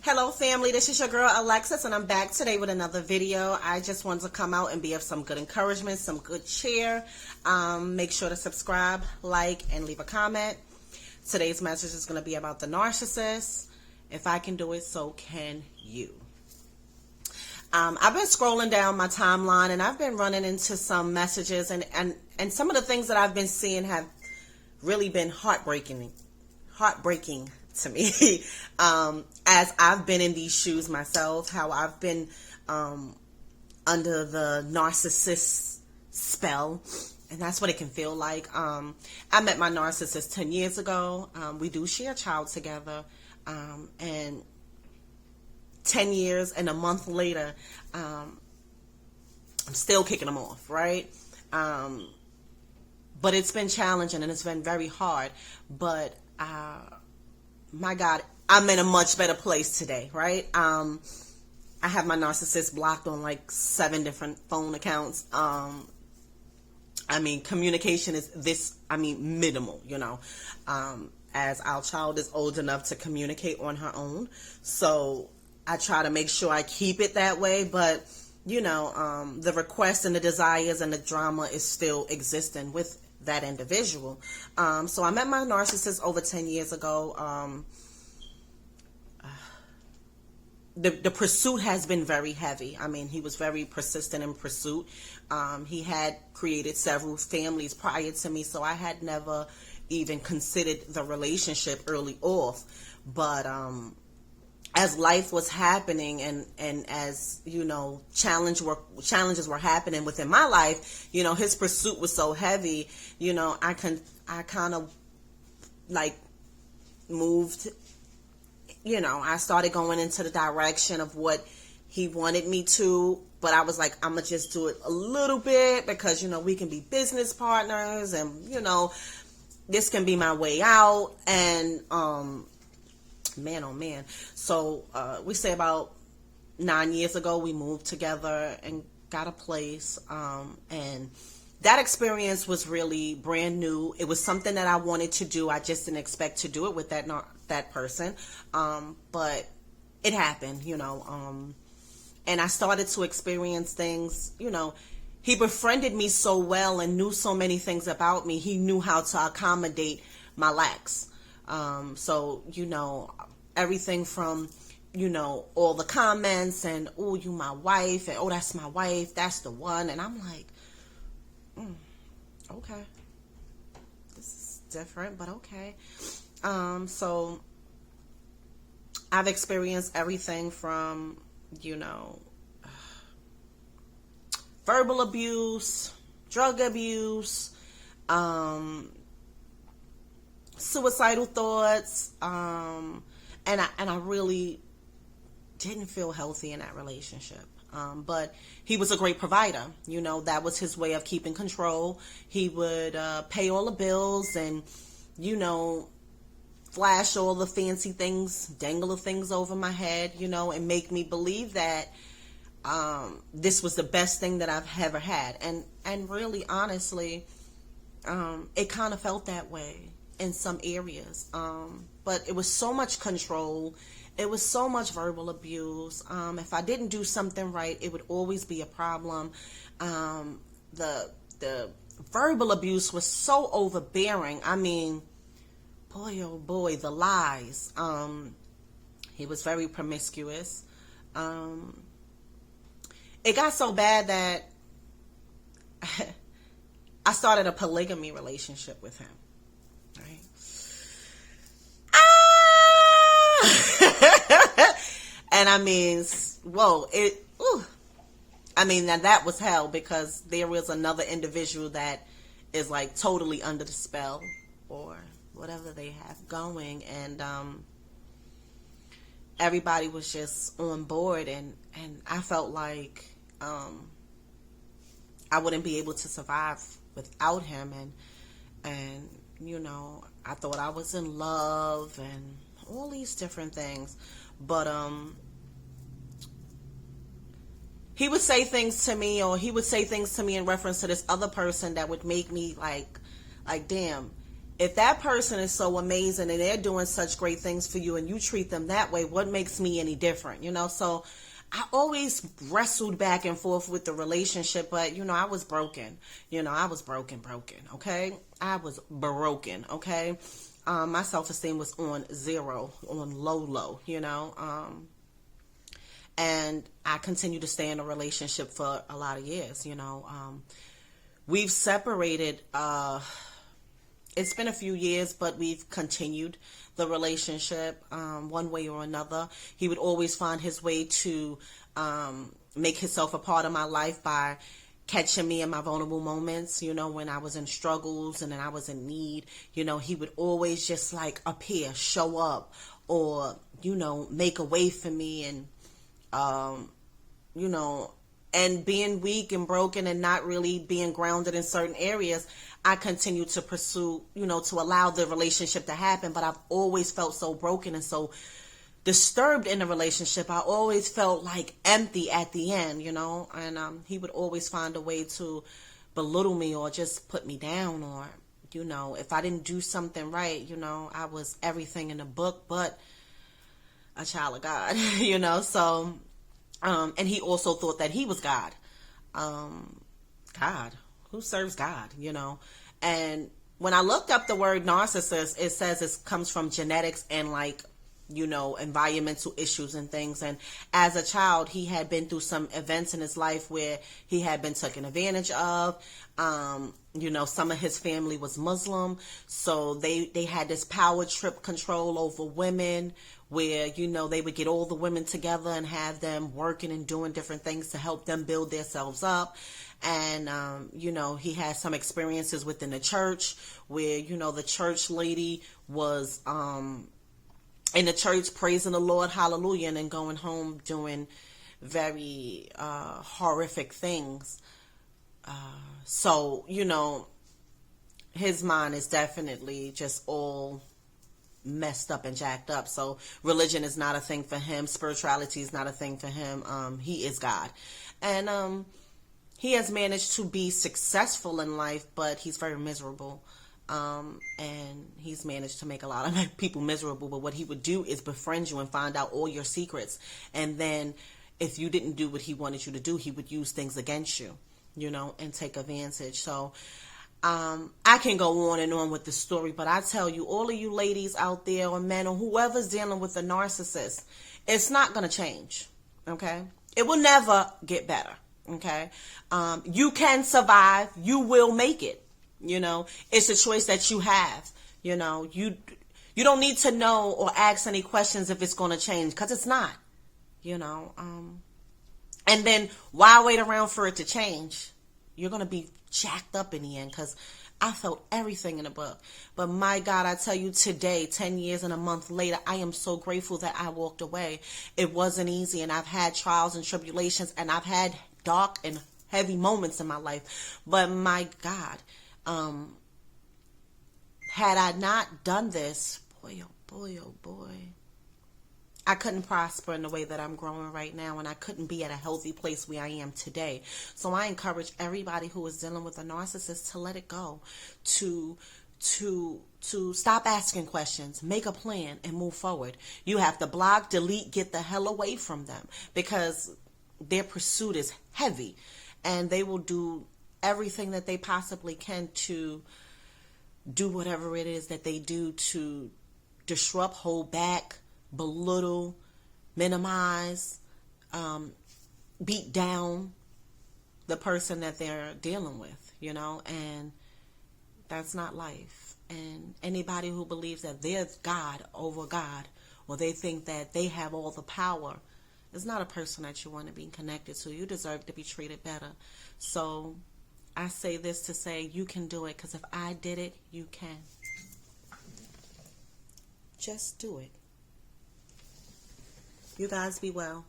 Hello family, this is your girl Alexis and I'm back today with another video. I just wanted to come out and be of some good encouragement, some good cheer. Make sure to subscribe, like, and leave a comment. Today's message is going to be about the narcissist. If I can do it, so can you. I've been scrolling down my timeline and I've been running into some messages and some of the things that I've been seeing have really been heartbreaking to me. As I've been in these shoes myself, how I've been under the narcissist spell, and that's what it can feel like. I met my narcissist 10 years ago. We do share a child together, and 10 years and a month later, I'm still kicking him off, right? But it's been challenging and it's been very hard, but my God, I'm in a much better place today, right? I have my narcissist blocked on like 7 different phone accounts. I mean, communication is minimal, you know, as our child is old enough to communicate on her own. So I try to make sure I keep it that way, but you know, the requests and the desires and the drama is still existing with that individual. So I met my narcissist over 10 years ago. The pursuit has been very heavy. I mean, he was very persistent in pursuit. He had created several families prior to me, so I had never even considered the relationship early off. But as life was happening and as, you know, challenges were happening within my life, you know, his pursuit was so heavy, you know, I kind of like moved, you know, I started going into the direction of what he wanted me to, but I was like, I'm going to just do it a little bit because, you know, we can be business partners and, you know, this can be my way out. And, man, oh man. So, we say about 9 years ago, we moved together and got a place. And that experience was really brand new. It was something that I wanted to do. I just didn't expect to do it with that person. But it happened, you know, and I started to experience things, you know. He befriended me so well and knew so many things about me. He knew how to accommodate my lacks. So, you know, everything from, you know, all the comments and, oh, you my wife, and oh, that's my wife, that's the one. And I'm like, okay, this is different, but okay. So I've experienced everything from, you know, verbal abuse, drug abuse, suicidal thoughts, and I really didn't feel healthy in that relationship. But he was a great provider. You know, that was his way of keeping control. He would pay all the bills and, you know, flash all the fancy things, dangle the things over my head, you know, and make me believe that this was the best thing that I've ever had. And really, honestly, it kind of felt that way in some areas. But it was so much control. It was so much verbal abuse. If I didn't do something right, it would always be a problem. The verbal abuse was so overbearing. I mean, boy, oh boy, the lies. He was very promiscuous. It got so bad that I started a polygamy relationship with him. Right? And I mean, whoa, now that was hell, because there was another individual that is like totally under the spell or whatever they have going, and everybody was just on board, and I felt like I wouldn't be able to survive without him, and you know, I thought I was in love and all these different things, but he would say things to me, or he would say things to me in reference to this other person that would make me like damn, if that person is so amazing and they're doing such great things for you and you treat them that way, what makes me any different? So I always wrestled back and forth with the relationship, but I was broken. I was broken, okay? I was broken, okay? My self-esteem was on zero, on low, and I continued to stay in a relationship for a lot of years, we've separated, it's been a few years, but we've continued the relationship one way or another. He would always find his way to make himself a part of my life by catching me in my vulnerable moments, when I was in struggles and then I was in need. He would always just like appear, show up, or, make a way for me. And, and being weak and broken and not really being grounded in certain areas, I continued to pursue, to allow the relationship to happen. But I've always felt so broken and so disturbed in the relationship. I always felt like empty at the end, and he would always find a way to belittle me or just put me down, or, if I didn't do something right, I was everything in the book but a child of God, so... and he also thought that he was God. God, who serves God, And when I looked up the word narcissist, it says it comes from genetics and like, environmental issues and things. And as a child, he had been through some events in his life where he had been taken advantage of. Some of his family was Muslim, so they had this power trip control over women where, they would get all the women together and have them working and doing different things to help them build themselves up. And, he had some experiences within the church where, the church lady was, in the church praising the Lord, hallelujah, and then going home doing very, horrific things. So, his mind is definitely just all messed up and jacked up. So religion is not a thing for him. Spirituality is not a thing for him. He is God. And he has managed to be successful in life, but he's very miserable. And he's managed to make a lot of people miserable. But what he would do is befriend you and find out all your secrets. And then if you didn't do what he wanted you to do, he would use things against you, and take advantage. So I can go on and on with the story, but I tell you, all of you ladies out there, or men, or whoever's dealing with a narcissist, it's not going to change, okay? It will never get better, okay? You can survive. You will make it, It's a choice that you have, You don't need to know or ask any questions if it's going to change, because it's not, And then why wait around for it to change? You're going to be jacked up in the end, because I felt everything in the book. But my God, I tell you today, 10 years and a month later, I am so grateful that I walked away. It wasn't easy, and I've had trials and tribulations, and I've had dark and heavy moments in my life. But my God, had I not done this, boy, oh boy, I couldn't prosper in the way that I'm growing right now, and I couldn't be at a healthy place where I am today. So I encourage everybody who is dealing with a narcissist to let it go, to stop asking questions, make a plan, and move forward. You have to block, delete, get the hell away from them, because their pursuit is heavy, and they will do everything that they possibly can to do whatever it is that they do to disrupt, hold back, belittle, minimize, beat down the person that they're dealing with, and that's not life. And anybody who believes that they're God over God, or they think that they have all the power, is not a person that you want to be connected to. You deserve to be treated better. So I say this to say you can do it, because if I did it, you can. Just do it. You guys be well.